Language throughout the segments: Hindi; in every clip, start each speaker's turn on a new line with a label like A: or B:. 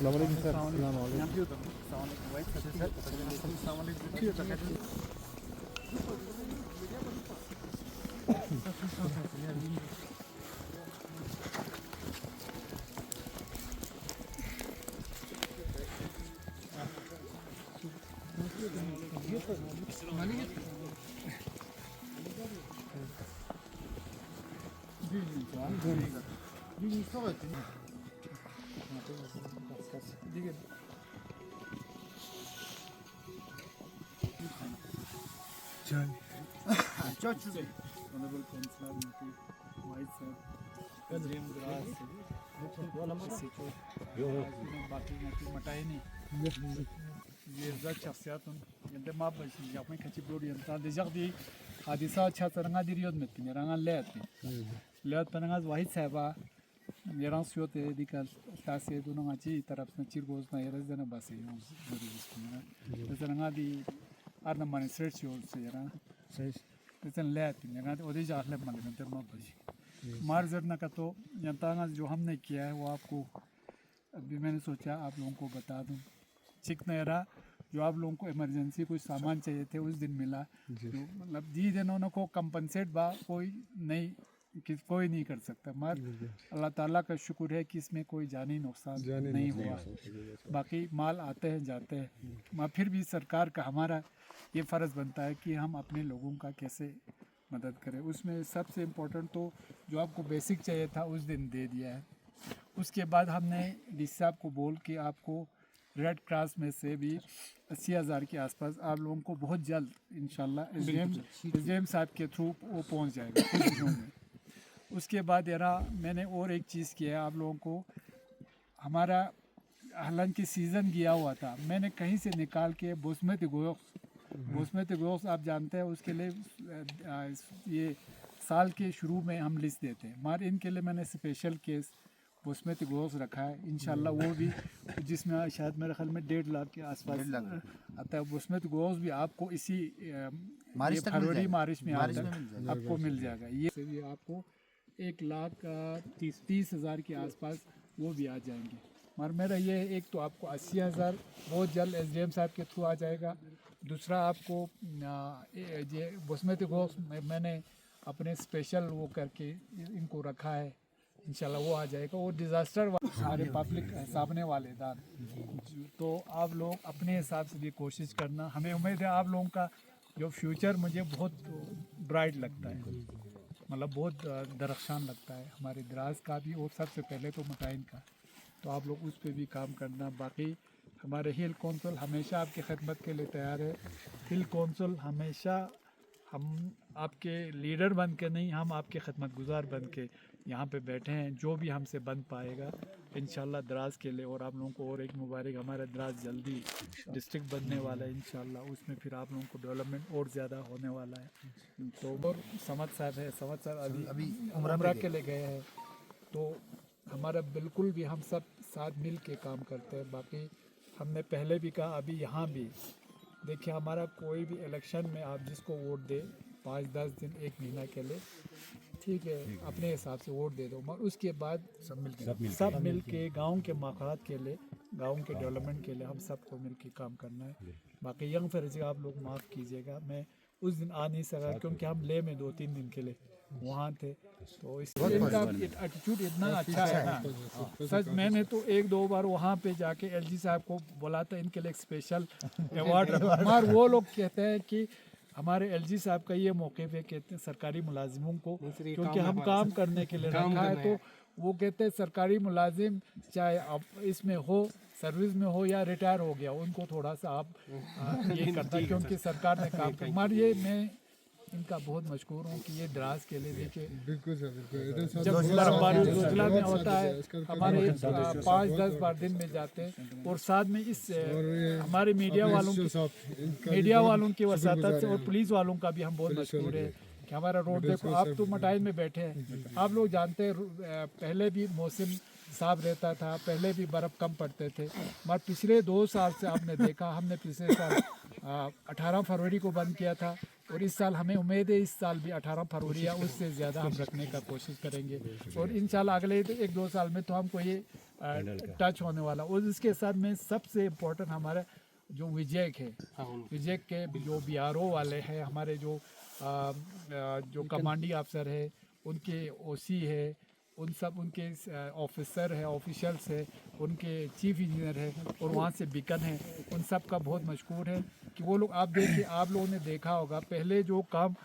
A: Selamünaleyküm sir.
B: Honorable Councillor Vice Sir, Azim Dras, बाकी मटाई नहीं ये ज़्यादा शख्सियत उन यंते माप बच्ची या अपने खच्ची बोड़ी यंता दिजक दी हादिसा अच्छा तरंगा दिरियों में तीन रंगा लेत पनंगा वाहिद साहबा येरांग सुयोते दिकल तासे दोनों अच्छी तरफ से चिरगोज़ ना येरज़ देना बस ये बोड़ी जिसमें तो तरंगा दी आर्न माने सर्च योर से येरांग इतने लेत तीन रंगा ओदे जाहले माले में तो माप बच्ची मार्जर ना का तो यंतांगा जो हमने किया है वो आपको अभी मैंने सोचा आप लोगों को बता दूं चिकनेरा जो आप लोगों को इमरजेंसी कुछ सामान चाहिए थे उस दिन मिला जो मतलब जी दिनों को कंपनसेट बा कोई नहीं कर सकता मगर अल्लाह ताला का शुक्र है कि इसमें कोई जानी नुकसान नहीं हुआ बाकी माल आते हैं जाते हैं मगर फिर भी सरकार का हमारा ये फ़र्ज़ बनता है कि हम अपने लोगों का कैसे मदद करें उसमें सबसे इम्पोर्टेंट तो जो आपको बेसिक चाहिए था उस दिन दे दिया है उसके बाद हमने डी साहब को बोल के आपको रेड क्रॉस में से भी 80,000 के आसपास आप लोगों को बहुत जल्द इंशाल्लाह एसडीएम साहब के थ्रू वो पहुंच जाएगा कुछ दिनों में उसके बाद यारा मैंने और एक चीज़ किया है आप लोगों को हमारा हालांकि सीज़न गया हुआ था मैंने कहीं से निकाल के बासमती गोश्त आप जानते हैं उसके लिए ये साल के शुरू में हम लिस्ट देते हैं मगर इनके लिए मैंने स्पेशल केस बासमती गोश्त रखा है इंशाल्लाह वो भी जिसमें शायद मेरे ख्याल में 1.5 लाख के आसपास आता है बासमती गोश्त भी आपको इसी फरवरी मार्च में आपको मिल जाएगा ये भी आपको 1,30,000 के आसपास वो भी आ जाएंगे मगर मेरा ये एक तो आपको 80,000 बहुत जल्द एसडीएम साहब के थ्रू आ जाएगा दूसरा आपको ये बासमती गोश्त मैंने अपने स्पेशल वो करके इनको रखा है इंशाल्लाह वो आ जाएगा और डिज़ास्टर सारे पब्लिक सामने वाले दान तो आप लोग अपने हिसाब से भी कोशिश करना हमें उम्मीद है आप लोगों का जो फ्यूचर मुझे बहुत ब्राइट लगता है मतलब बहुत दरख्शान लगता है हमारे द्रास का भी और सबसे पहले तो मुताइन का तो आप लोग उस पर भी काम करना बाकी हमारे हिल कौंसल हमेशा आपकी खिदमत के लिए तैयार है हिल कौंसल हमेशा हम आपके लीडर बन के नहीं हम आपके खिदमत गुजार बन के यहाँ पे बैठे हैं जो भी हमसे बन पाएगा इंशाल्लाह द्रास के लिए और आप लोगों को और एक मुबारक हमारा द्रास जल्दी डिस्ट्रिक्ट बनने वाला है इंशाल्लाह उसमें फिर आप लोगों को डेवलपमेंट और ज़्यादा होने वाला है तो और समद साहब अभी उम्रा के लिए गए हैं तो हमारा बिल्कुल भी हम सब साथ मिल के काम करते हैं बाकी हमने पहले भी कहा अभी यहाँ भी देखिए हमारा कोई भी इलेक्शन में आप जिसको वोट दे 5-10 दिन 1 महीना के लिए ठीक है अपने हिसाब से वोट दे दो मगर उसके बाद सब मिल के गाँव के मफाद के लिए गाँव के डेवलपमेंट के लिए हम सबको मिल के काम करना है बाकी यंग फर्जी आप लोग माफ़ कीजिएगा मैं उस दिन आ नहीं सका क्योंकि हम ले में 2-3 दिन के लिए वहाँ थे तो इनका एटीट्यूड इतना अच्छा है ना सच मैंने तो 1-2 बार वहाँ पे जाके एलजी साहब को बोला था इनके लिए एक स्पेशल अवार्ड मगर वो लोग कहते हैं कि हमारे एलजी साहब का ये मौके पे कहते हैं सरकारी मुलाजिमों को क्योंकि हम काम करने के लिए रखा है तो वो कहते हैं सरकारी मुलाजिम चाहे अब इसमें हो सर्विस में हो या रिटायर हो गया उनको थोड़ा सा आप ये करता क्योंकि सरकार ने काम किया मगर ये मैं इनका बहुत मशहूर हूँ कि ये द्रास के लिए देखिए बिल्कुल जब बर्फबारी जोजिला में होता है हमारे 5-10 बार दिन में जाते हैं और साथ में इस हमारे मीडिया वालों की वसातत से और पुलिस वालों का भी हम बहुत मशहूर है कि हमारा रोड देखो आप तो मटाइन में बैठे हैं आप लोग जानते हैं पहले भी मौसम साफ रहता था पहले भी बर्फ़ कम पड़ते थे मगर पिछले 2 साल से आपने देखा हमने पिछले साल 18 फरवरी को बंद किया था और इस साल हमें उम्मीद है इस साल भी 18 फरवरी या उससे ज़्यादा हम रखने का कोशिश करेंगे और इंशाल्लाह अगले 1-2 साल में तो हमको ये टच होने वाला। और इसके साथ में सबसे इम्पोर्टेंट हमारा जो विजयक है, विजयक के जो BRO वाले हैं, हमारे जो जो कमांडिंग अफसर है, उनके OC है, उन सब उनके ऑफिसर है, ऑफिशियल्स है, उनके चीफ इंजीनियर है, और वहाँ से बिकन है, उन सब का बहुत मशकूर है कि वो लोग, आप देखिए, आप लोगों ने देखा होगा पहले जो काम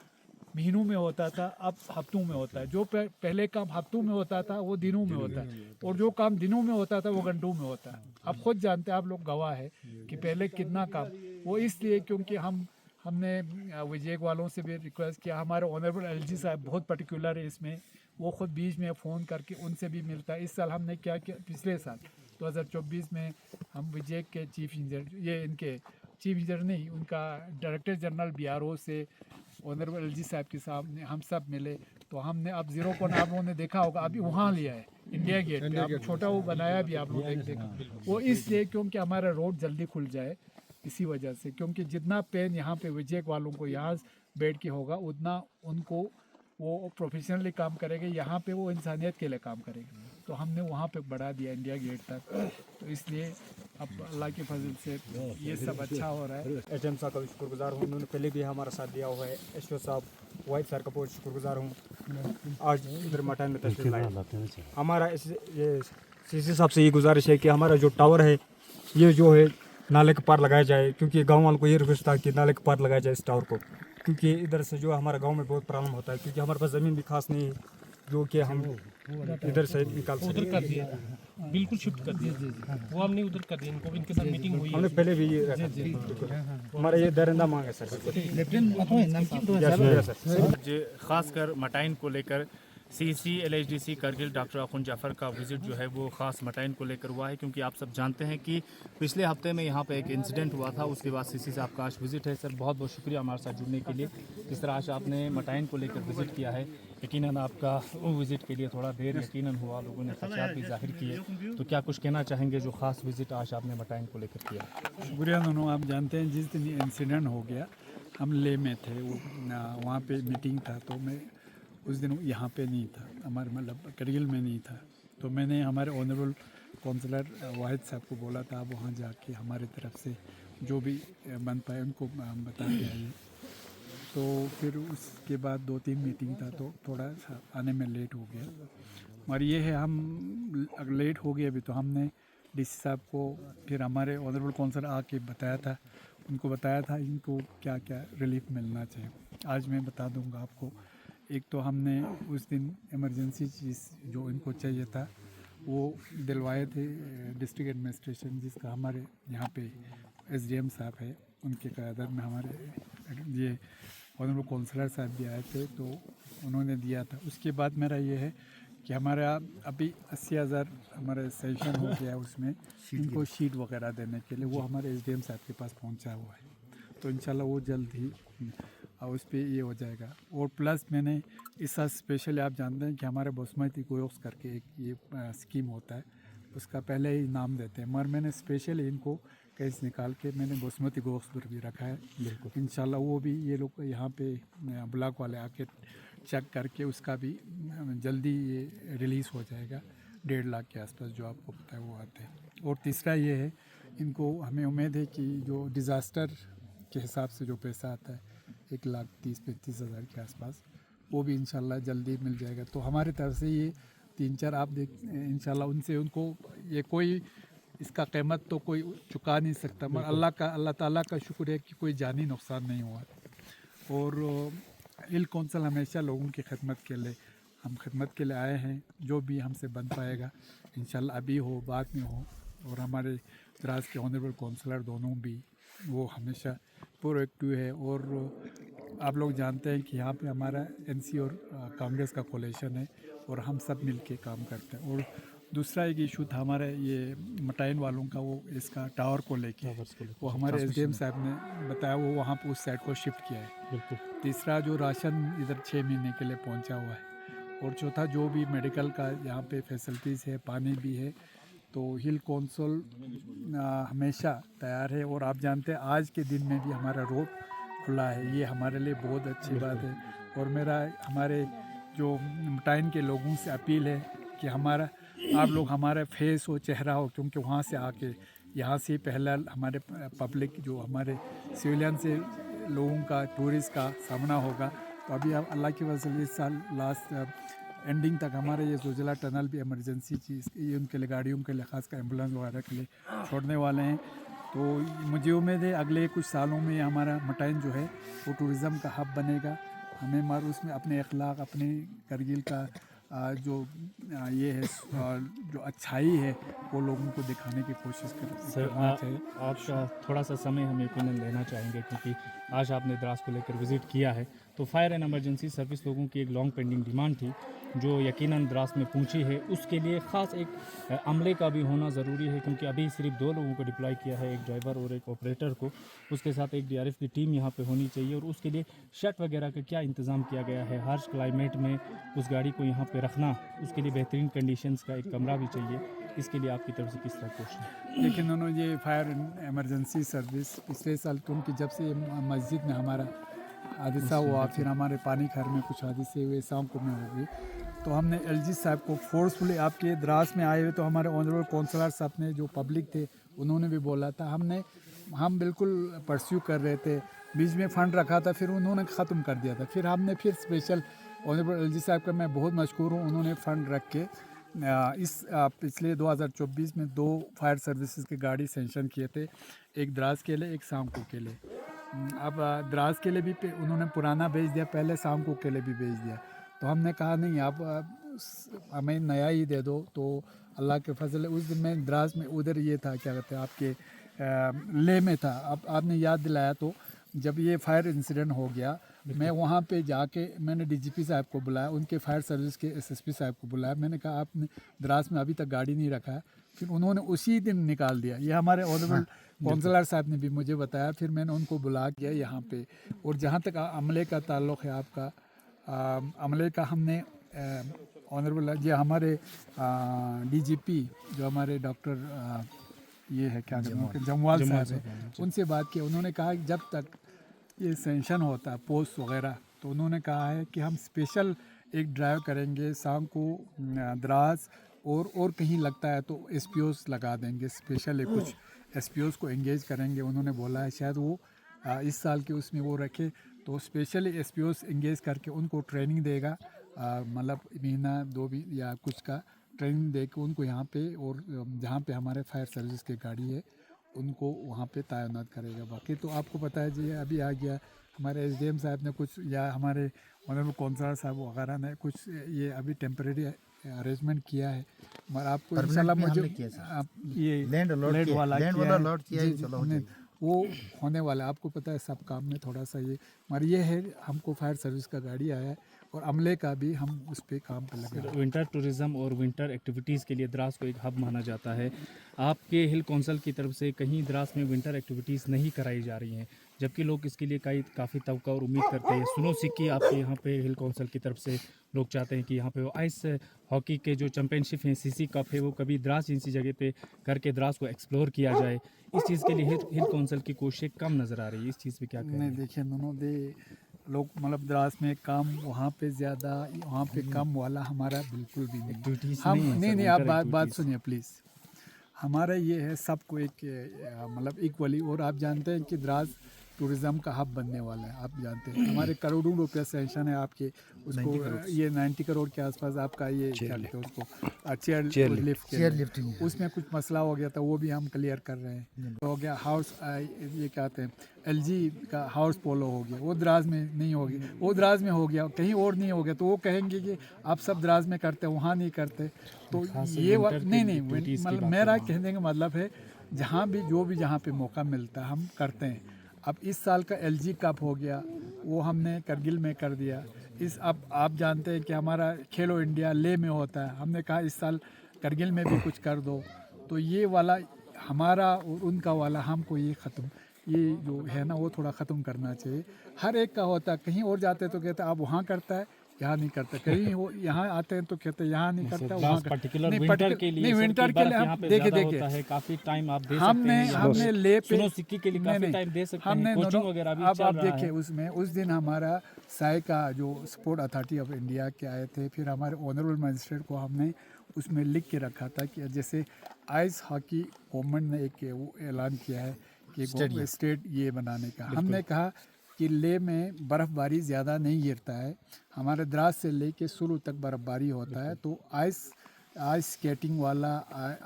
B: महीनों में होता था अब हफ्तों में होता है। जो पहले काम हफ्तों में होता था वो दिनों में होता है, और जो काम दिनों में होता था वो घंटों में होता है। आप खुद जानते हैं, आप लोग गवाह है कि पहले कितना काम, वो इसलिए क्योंकि हमने विजयक वालों से भी रिक्वेस्ट किया। हमारे ऑनरेबल LG साहब बहुत पर्टिकुलर है इसमें, वो खुद बीच में फ़ोन करके उनसे भी मिलता है। इस साल हमने क्या किया, पिछले साल 2024 में हम विजयक के चीफ इंजीनियर, ये इनके चीफ इंजीनियर नहीं, उनका डायरेक्टर जनरल BRO से ऑनरेबल LG साहब के सामने हम सब मिले। तो हमने अब 0 पॉइंट आप लोगों ने देखा होगा अभी वहाँ लिया है, इंडिया गेट पे। आप छोटा वो बनाया भी आप लोग देखा, वो इसलिए क्योंकि हमारा रोड जल्दी खुल जाए, इसी वजह से। क्योंकि जितना पेन यहाँ पे विजयक वालों को यहाँ बैठ के होगा, उतना उनको वो प्रोफेशनली काम करेंगे, यहाँ पे वो इंसानियत के लिए काम करेंगे। तो हमने वहाँ पे बढ़ा दिया इंडिया गेट तक। तो इसलिए अब अल्लाह के फजल से ये सब अच्छा हो रहा है।
A: HM साहब का भी शुक्रगुजार हूँ, उन्होंने पहले भी हमारा साथ दिया हुआ है। SO साहब, वाइफ सर का बहुत शुक्रगुजार हूँ, आज इधर मटान में तशरीफ लाए। हमारा ये CC साहब से ये गुजारिश है कि हमारा जो टावर है ये जो है नाले के पार लगाया जाए, क्योंकि गांव वालों को ये रिक्वेस्ट था कि नाले के पार लगाया जाए इस टावर को, क्योंकि इधर से जो हमारे गांव में बहुत प्रॉब्लम होता है, क्योंकि हमारे पास ज़मीन भी खास नहीं है जो कि हम इधर से निकाल सकते।
C: उधर कर दिया, बिल्कुल शिफ्ट कर दिया, वो हमने उधर कर दिया। इनको इनके साथ मीटिंग हुई
A: हमने पहले भी ये हमारा ये दरिंदा मांग है सर।
D: ख़ासकर मटाइन को लेकर CC LHDC Kargil doctor Akhun Jafar का विज़िट जो है वो ख़ास मटाइन को लेकर हुआ है, क्योंकि आप सब जानते हैं कि पिछले हफ्ते में यहाँ पे एक इंसिडेंट हुआ था। उसके बाद CC साहब का आज विज़िट है। सर बहुत बहुत शुक्रिया हमारे साथ जुड़ने के लिए। जिस तरह आज आपने मटाइन को लेकर विज़िट किया है, यकीनन आपका विज़िट के लिए थोड़ा देर यकीनन हुआ, लोगों ने खदशात भी जाहिर किए। तो क्या कुछ कहना चाहेंगे जो ख़ास विज़िट आज आपने मटाइन को लेकर किया?
B: शुक्रिया दोनों। आप जानते हैं जिस दिन इंसिडेंट हो गया, हम ले में थे, वो वहाँ पे मीटिंग था, तो मैं उस दिन यहाँ पे नहीं था, हमारे मतलब करगिल में नहीं था। तो मैंने हमारे ऑनरेबल काउंसलर वाहिद साहब को बोला था आप वहाँ जाके हमारे तरफ से जो भी बन पाए उनको बता के आइए। तो फिर उसके बाद 2-3 मीटिंग था, तो थोड़ा सा आने में लेट हो गया। और ये है, हम अगर लेट हो गए अभी, तो हमने DC साहब को, फिर हमारे ऑनरेबल काउंसलर आके बताया था, उनको बताया था इनको क्या क्या रिलीफ मिलना चाहिए। आज मैं बता दूंगा आपको। एक तो हमने उस दिन इमरजेंसी चीज़ जो इनको चाहिए था वो दिलवाए थे डिस्ट्रिक्ट एडमिनिस्ट्रेशन, जिसका हमारे यहाँ पे SDM साहब है, उनके क़यादत में हमारे ये ऑनरेबल काउंसलर साहब भी आए थे, तो उन्होंने दिया था। उसके बाद मेरा ये है कि हमारा अभी 80,000 हमारा सेशन हो गया, उसमें इनको शीट वगैरह देने के लिए वो हमारे SDM साहब के पास पहुँचा हुआ है। तो इंशाल्लाह वो जल्द ही और उस पर ये हो जाएगा। और प्लस मैंने इस साल स्पेशली, आप जानते हैं कि हमारे बासमती गोश्त करके एक ये स्कीम होता है, उसका पहले ही नाम देते हैं, मगर मैंने स्पेशली इनको कैसे निकाल के मैंने बासमती गोश्त पर भी रखा है। इंशाल्लाह वो भी ये लोग यहाँ पे ब्लॉक वाले आके चेक करके उसका भी जल्दी ये रिलीज़ हो जाएगा। 1.5 लाख के आसपास जो आपको पता है वो आते हैं। और तीसरा ये है, इनको हमें उम्मीद है कि जो डिज़ास्टर के हिसाब से जो पैसा आता है 1,30,35,000 के आसपास, वो भी इंशाल्लाह जल्दी मिल जाएगा। तो हमारी तरफ से ये 3-4 आप देख इंशाल्लाह उनसे, उनको ये कोई इसका कीमत तो कोई चुका नहीं सकता, मगर अल्लाह ताला का शुक्र है कि कोई जानी नुकसान नहीं हुआ। और हिल कौंसल हमेशा लोगों की खिदमत के लिए, हम खिदमत के लिए आए हैं। जो भी हमसे बन पाएगा इंशाल्लाह, अभी हो बाद में हो। और हमारे द्रास के ऑनरेबल काउंसलर दोनों भी वो हमेशा प्रोएक्टिव है। और आप लोग जानते हैं कि यहाँ पे हमारा NC और कांग्रेस का कोलेशन है, और हम सब मिल के काम करते हैं। और दूसरा एक इशू था हमारे ये मटाइन वालों का, वो इसका टावर को लेके, वो हमारे SDM साहब ने बताया वो वहाँ पे उस साइड को शिफ्ट किया है। तीसरा जो राशन इधर 6 महीने के लिए पहुँचा हुआ है। और चौथा जो भी मेडिकल का यहाँ पे फैसिलिटीज़ है, पानी भी है। तो हिल कौंसल हमेशा तैयार है। और आप जानते हैं आज के दिन में भी हमारा रोड खुला है, ये हमारे लिए बहुत अच्छी बात है। और मेरा हमारे जो मटाइन के लोगों से अपील है कि हमारा आप लोग हमारे फेस हो, चेहरा हो, क्योंकि वहाँ से आके यहाँ से पहला हमारे पब्लिक जो हमारे सिविलियन से लोगों का, टूरिस्ट का सामना होगा। तो अभी आप अल्लाह की वजह से इस साल लास्ट एंडिंग तक हमारे ये जोजिला टनल भी इमरजेंसी चीज़ ये उनके लिए, गाड़ियों के लिए, खासकर एम्बुलेंस वगैरह के लिए छोड़ने वाले हैं। तो मुझे उम्मीद है अगले कुछ सालों में हमारा मटाइन जो है वो टूरिज़म का हब बनेगा। हमें मार उसमें अपने अखलाक, अपने करगिल का जो ये है जो अच्छाई है वो लोगों को दिखाने की कोशिश करना चाहिए।
D: आपका थोड़ा सा समय हम यकीनन लेना चाहेंगे, क्योंकि आज आपने द्रास को लेकर विज़िट किया है। तो फायर एंड इमरजेंसी सर्विस लोगों की एक लॉन्ग पेंडिंग डिमांड थी जो यकीनन द्रास में पहुंची है। उसके लिए ख़ास एक अमले का भी होना ज़रूरी है, क्योंकि अभी सिर्फ 2 लोगों को डिप्लॉय किया है, एक ड्राइवर और एक ऑपरेटर को। उसके साथ एक DRF की टीम यहाँ पे होनी चाहिए, और उसके लिए शट वगैरह का क्या इंतज़ाम किया गया है। हार्श क्लाइमेट में उस गाड़ी को यहाँ पे रखना, उसके लिए बेहतरीन कंडीशंस का एक कमरा भी चाहिए। इसके लिए आपकी तरफ से किस तरह कोशिश?
B: लेकिन उन्होंने ये फायर इमरजेंसी सर्विस पिछले साल, क्योंकि जब से मस्जिद में हमारा हादसा हुआ, फिर हमारे पानी घर में कुछ हादसे हुए, सांको में हो गई, तो हमने LG साहब को फोर्सफुली आपके द्रास में आए हुए, तो हमारे ऑनरेबल काउंसलर साहब ने, जो पब्लिक थे, उन्होंने भी बोला था, हम बिल्कुल परस्यू कर रहे थे, बीच में फ़ंड रखा था, फिर उन्होंने ख़त्म कर दिया था। फिर हमने फिर स्पेशल ऑनरेबल LG साहब का मैं बहुत मशकूर हूँ, उन्होंने फ़ंड रख के इस पिछले 2024 में 2 फायर सर्विसेज की गाड़ी सेंशन किए थे, एक द्रास के लिए, एक सांको के लिए। अब द्रास के लिए भी उन्होंने पुराना भेज दिया, पहले सांको के लिए भी भेज दिया। तो हमने कहा नहीं, आप हमें नया ही दे दो। तो अल्लाह के फजल उस दिन मैं द्रास में उधर ये था, क्या कहते हैं आपके ले में था। अब आपने याद दिलाया, तो जब ये फायर इंसिडेंट हो गया, मैं वहाँ पे जाके मैंने DGP साहब को बुलाया, उनके फायर सर्विस के SSP साहब को बुलाया। मैंने कहा आपने द्रास में अभी तक गाड़ी नहीं रखा है, फिर उन्होंने उसी दिन निकाल दिया। ये हमारे ऑनरेबल काउंसलर साहब ने भी मुझे बताया, फिर मैंने उनको बुला किया यहाँ पे। और जहाँ तक अमले का ताल्लुक़ है आपका, अमले का हमने ऑनरेबल जो हमारे DGP जो हमारे डॉक्टर ये है क्या जमवाल साहब है, उनसे बात की। उन्होंने कहा कि जब तक ये सेंशन होता है पोस्ट वगैरह, तो उन्होंने कहा है कि हम स्पेशल एक ड्राइव करेंगे शाम को द्रास, और कहीं लगता है तो SPOs लगा देंगे, स्पेशल कुछ SPOs को एंगेज करेंगे। उन्होंने बोला है शायद वो इस साल के उसमें वो रखे, तो स्पेशली SPOs एंगेज करके उनको ट्रेनिंग देगा, मतलब महीना 2 भी या कुछ का ट्रेनिंग दे के उनको यहाँ पे, और जहाँ पे हमारे फायर सर्विस की गाड़ी है उनको वहाँ पे तैनात करेगा। बाकी तो आपको पता है जी, अभी आ गया हमारे SDM साहब ने कुछ, या हमारे ऑनरेबल काउंसलर साहब वगैरह ने कुछ ये अभी टेम्परेरी अरेंजमेंट किया है। मगर आपको इंशाल्लाह मुझे ये लैंड वाला किया, वो होने वाला है। आपको पता है सब काम में थोड़ा सा ये, मगर ये है हमको फायर सर्विस का गाड़ी आया है, और अमले का भी हम उस पर काम पर लगे।
D: विंटर टूरिज़्म और विंटर एक्टिविटीज़ के लिए द्रास को एक हब माना जाता है। आपके हिल काउंसिल की तरफ से कहीं द्रास में विंटर एक्टिविटीज़ नहीं कराई जा रही हैं, जबकि लोग इसके लिए काफ़ी तवक्को और उम्मीद करते हैं। सुनो सिक्की आपके यहाँ पे हिल काउंसिल की तरफ से लोग चाहते हैं कि यहाँ पे वो आइस हॉकी के जो चैंपियनशिप हैं, CC कप है, वो कभी द्रास जैसी जगह पे करके द्रास को एक्सप्लोर किया जाए। इस चीज़ के लिए हिल काउंसिल की कोशिश कम नज़र आ रही है, इस चीज़ पे क्या कहें?
B: नहीं, देखिए उन्होंने लोग मतलब द्रास में काम वहाँ पे ज़्यादा, वहाँ पे कम वाला हमारा बिल्कुल भी नहीं। हम नहीं आप बात सुनिए प्लीज़। हमारा ये है सबको एक मतलब इक्वली, और आप जानते हैं कि द्रास टूरिज़्म का हब बनने वाला है। आप जानते हैं हमारे करोड़ों रुपया सेंशन है आपके, उसको ये 90 करोड़ के आसपास आपका ये क्या कहते हैं उसको चेयर लिफ्टिंग, उसमें कुछ मसला हो गया था, वो भी हम क्लियर कर रहे हैं। हो गया हाउस, ये क्या कहते हैं LG का हाउस पोलो हो गया, वो द्रास में नहीं हो गया, वो द्रास में हो गया, कहीं और नहीं हो गया, तो वो कहेंगे कि आप सब द्रास में करते हैं, वहाँ नहीं करते। तो ये नहीं मतलब मेरा कहने का मतलब है जहाँ भी जहाँ पे मौका मिलता है हम करते हैं। अब इस साल का LG कप हो गया, वो हमने करगिल में कर दिया। अब आप जानते हैं कि हमारा खेलो इंडिया ले में होता है, हमने कहा इस साल करगिल में भी कुछ कर दो। तो ये वाला हमारा और उनका वाला, हमको ये ये जो है ना वो थोड़ा ख़त्म करना चाहिए। हर एक का होता है, कहीं और जाते तो कहते आप वहाँ करता है, यहाँ नहीं करते, कहीं वो यहाँ आते हैं तो कहते हैं यहाँ नहीं करता, वहाँ
C: पर्टिकुलर विंटर के लिए
B: हम देखिए
C: काफी टाइम आप दे
B: हमने ले पे
C: सुनो सिक्की के लिए काफी टाइम दे सकते हैं, कोचिंग वगैरह भी
B: अब आप देखिए उसमें उस दिन हमारा साई का जो स्पोर्ट अथॉरिटी ऑफ इंडिया के आए थे, फिर हमारे ऑनरेबल मजिस्ट्रेट को हमने उसमें लिख के रखा था कि जैसे आइस हॉकी गवर्नमेंट ने एक वो ऐलान किया है कि स्टेट ये बनाने का। हमने कहा कि लेह में बर्फ़बारी ज़्यादा नहीं गिरता है, हमारे द्रास से लेके सुलू तक बर्फ़बारी होता है, तो आइस स्केटिंग वाला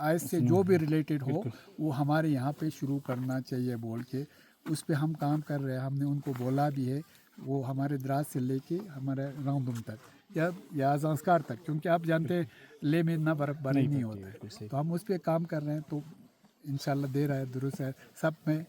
B: आइस से जो भी रिलेटेड हो वो हमारे यहाँ पे शुरू करना चाहिए बोल के उस पे हम काम कर रहे हैं। हमने उनको बोला भी है, वो हमारे द्रास से लेके हमारे रामदुम तक या संस्कार तक, क्योंकि आप जानते हैं लेह में इतना बर्फ़बारी नहीं होता है, तो हम उस पर काम कर रहे हैं। तो इंशाल्लाह दे रहा है, दुरुस्त है सब में।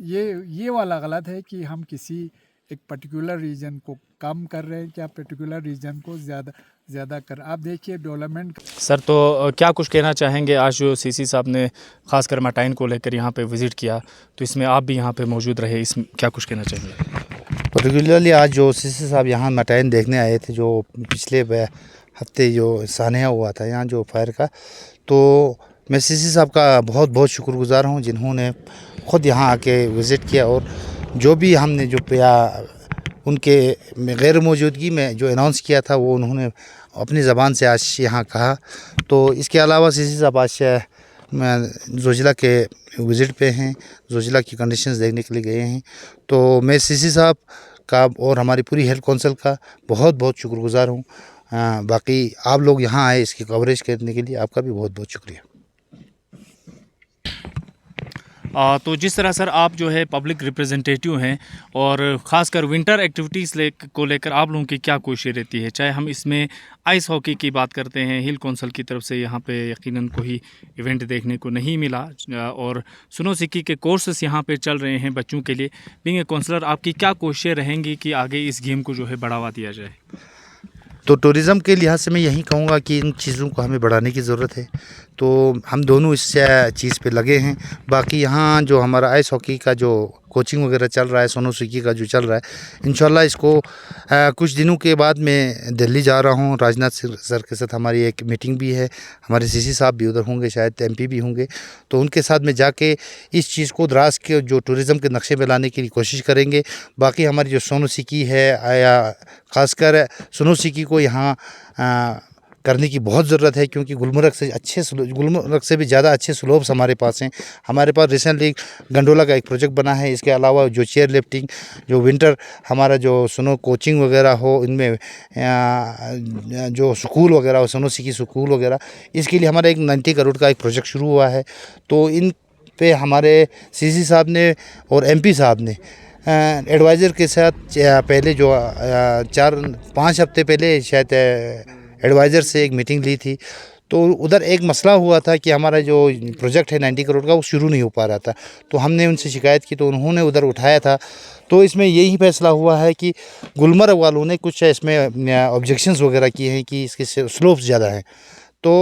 B: ये वाला गलत है कि हम किसी एक पर्टिकुलर रीजन को कम कर रहे हैं, क्या पर्टिकुलर रीजन को ज़्यादा कर। आप देखिए डेवलपमेंट।
D: सर, तो क्या कुछ कहना चाहेंगे? आज जो सीसी साहब ने खासकर मटाइन को लेकर यहाँ पे विज़िट किया, तो इसमें आप भी यहाँ पे मौजूद रहे, इसमें क्या कुछ कहना चाहेंगे?
E: पर्टिकुलरली आज जो सीसी साहब यहाँ मटाइन देखने आए थे, जो पिछले हफ्ते जो सानहा हुआ था यहाँ जो फायर का, तो मैं सीसी साहब का बहुत बहुत शुक्रगुज़ार हूँ जिन्होंने ख़ुद यहाँ आके विज़िट किया और जो भी हमने जो उनके गैर मौजूदगी में जो अनाउंस किया था वो उन्होंने अपनी ज़बान से आज यहाँ कहा। तो इसके अलावा सीसी साहब आज जोजिला के विज़िट पे हैं, जोजिला की कंडीशंस देखने के लिए गए हैं। तो मैं सीसी साहब का और हमारी पूरी हेल्थ काउंसिल का बहुत बहुत शुक्रगुज़ार हूँ। बाकी आप लोग यहाँ आए इसकी कवरेज करने के लिए आपका भी बहुत बहुत शुक्रिया।
D: तो जिस तरह सर आप जो है पब्लिक रिप्रेजेंटेटिव हैं और ख़ासकर विंटर एक्टिविटीज़ को लेकर आप लोगों की क्या कोशिश रहती है? चाहे हम इसमें आइस हॉकी की बात करते हैं, हिल कौंसल की तरफ से यहाँ पे यकीनन कोई इवेंट देखने को नहीं मिला और सुनो सिक्की के कोर्सेस यहाँ पे चल रहे हैं बच्चों के लिए। बीइंग ए काउंसलर आपकी क्या कोशिशें रहेंगी कि आगे इस गेम को जो है बढ़ावा दिया जाए?
E: तो टूरिज़म के लिहाज से मैं यही कहूँगा कि इन चीज़ों को हमें बढ़ाने की ज़रूरत है, तो हम दोनों इस चीज़ पे लगे हैं। बाकी यहाँ जो हमारा आइस हॉकी का जो कोचिंग वगैरह चल रहा है, सोनो सिक्की का जो चल रहा है, इंशाल्लाह इसको कुछ दिनों के बाद मैं दिल्ली जा रहा हूँ। राजनाथ सर के साथ हमारी एक मीटिंग भी है, हमारे सीसी साहब भी उधर होंगे, शायद एमपी भी होंगे, तो उनके साथ में जाके इस चीज़ को द्रास के जो टूरिज़म के नक्शे में लाने की कोशिश करेंगे। बाकी हमारी जो सोनो सिक्की है या ख़ासकर सोनो सिक्की को यहाँ करने की बहुत ज़रूरत है, क्योंकि गुलमर्ग से भी ज़्यादा अच्छे स्लोप्स हमारे पास हैं। हमारे पास रिसेंटली गंडोला का एक प्रोजेक्ट बना है। इसके अलावा जो चेयर लिफ्टिंग, जो विंटर हमारा जो सुनो कोचिंग वगैरह हो, इनमें जो स्कूल वगैरह हो, सोनो सिक्की स्कूल वगैरह, इसके लिए हमारा एक 90 करोड़ का एक प्रोजेक्ट शुरू हुआ है। तो इन पे हमारे सीसी साहब ने और एमपी साहब ने एडवाइज़र के साथ पहले जो 4-5 हफ्ते पहले शायद एडवाइज़र से एक मीटिंग ली थी। तो उधर एक मसला हुआ था कि हमारा जो प्रोजेक्ट है 90 करोड़ का वो शुरू नहीं हो पा रहा था, तो हमने उनसे शिकायत की, तो उन्होंने उधर उठाया था। तो इसमें यही फैसला हुआ है कि गुलमर्ग वालों ने कुछ इसमें ऑब्जेक्शंस वगैरह किए हैं कि इसके स्लोप्स ज़्यादा हैं। तो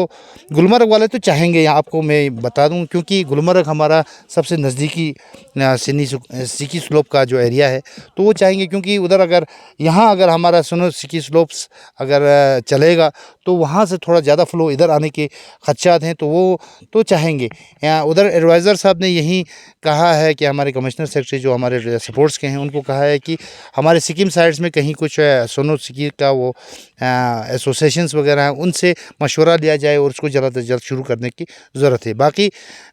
E: गुलमर्ग वाले तो चाहेंगे, आपको मैं बता दूं, क्योंकि गुलमर्ग हमारा सबसे नज़दीकी सिक्की स्लोप का जो एरिया है, तो वो चाहेंगे, क्योंकि उधर अगर हमारा सोनो सिक्की स्लोप्स अगर चलेगा तो वहाँ से थोड़ा ज़्यादा फ्लो इधर आने के खदशात हैं, तो वो तो चाहेंगे। उधर एडवाइज़र साहब ने यही कहा है कि हमारे कमिश्नर सेक्रेटरी जो हमारे सपोर्ट्स के हैं, उनको कहा है कि हमारे सिक्किम साइड्स में कहीं कुछ सोनो सिक्की का वो एसोसिएशंस वगैरह हैं, उनसे मशवरा लिया जाए और उसको जल्द से जल्द शुरू करने की ज़रूरत है। बाकी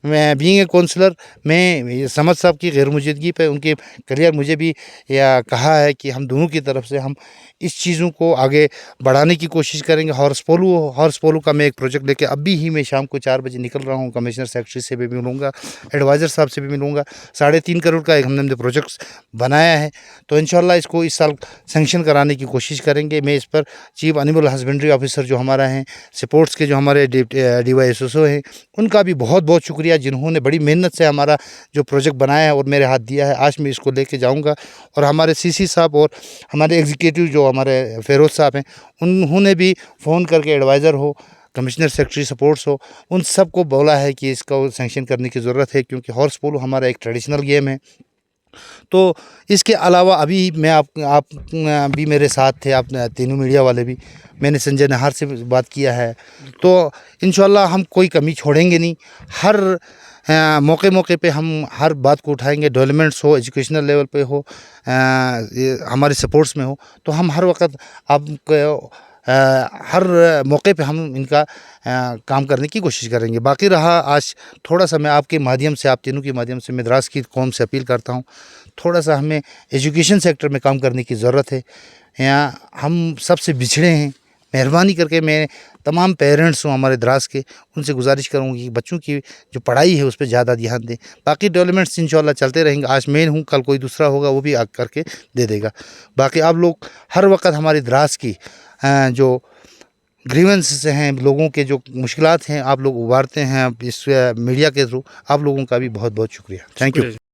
E: मैं बीइंग ए काउंसलर, मैं समद साहब की गैर मौजूदगी पे उनके क्लियर मुझे भी कहा है कि हम दोनों की तरफ से हम इस चीज़ों को आगे बढ़ाने की कोशिश करेंगे। हॉर्स पोलो का मैं एक प्रोजेक्ट लेके अभी ही मैं शाम को 4 बजे निकल रहा हूँ। कमिश्नर सेक्रेटरी से भी मिलूँगा, एडवाइज़र साहब से भी मिलूँगा। 3.5 करोड़ का एक हमने प्रोजेक्ट बनाया है, तो इंशाल्लाह इसको इस साल सेंक्शन कराने की कोशिश करेंगे। मैं इस पर चीफ एनिमल हस्बेंड्री ऑफिसर जो हमारा हैं, स्पोर्ट्स के जो हमारे DYSO हैं, उनका भी बहुत बहुत शुक्रिया, जिन्होंने बड़ी मेहनत से हमारा जो प्रोजेक्ट बनाया है और मेरे हाथ दिया है। आज मैं इसको लेके जाऊँगा और हमारे CC साहब और हमारे एग्जीक्यूटिव जो हमारे फेरोज साहब हैं, उन्होंने भी फ़ोन करके एडवाइज़र हो, कमिश्नर सेक्रेटरी सपोर्ट्स हो, उन सब को बोला है कि इसका सेंक्शन करने की ज़रूरत है, क्योंकि हॉर्स पोलो हमारा एक ट्रेडिशनल गेम है। तो इसके अलावा अभी मैं आप भी मेरे साथ थे, आप तीनों मीडिया वाले भी, मैंने संजय नाहर से बात किया है, तो इंशाल्लाह हम कोई कमी छोड़ेंगे नहीं। हर मौके पे हम हर बात को उठाएंगे, डेवलपमेंट्स हो, एजुकेशनल लेवल पे हो, हमारे सपोर्ट्स में हो, तो हम हर वक्त आपको हर मौके पे हम इनका काम करने की कोशिश करेंगे। बाकी रहा आज थोड़ा सा मैं आपके माध्यम से, आप तीनों के माध्यम से मैं द्रास की कौम से अपील करता हूँ, थोड़ा सा हमें एजुकेशन सेक्टर में काम करने की ज़रूरत है। यहाँ हम सबसे बिछड़े हैं। मेहरबानी करके मैं तमाम पेरेंट्स हूँ हमारे द्रास के, उनसे गुजारिश करूँगी कि बच्चों की जो पढ़ाई है उस पर ज़्यादा ध्यान दें। बाकी डेवलपमेंट्स इंशाल्लाह चलते रहेंगे। आज मैं हूँ, कल कोई दूसरा होगा वो भी आग करके दे देगा। बाकी आप लोग हर वक्त हमारी द्रास की जो ग्रीवेंसेस हैं, लोगों के जो मुश्किलात हैं, आप लोग उभारते हैं इस मीडिया के थ्रू। आप लोगों का भी बहुत बहुत शुक्रिया। Thank you.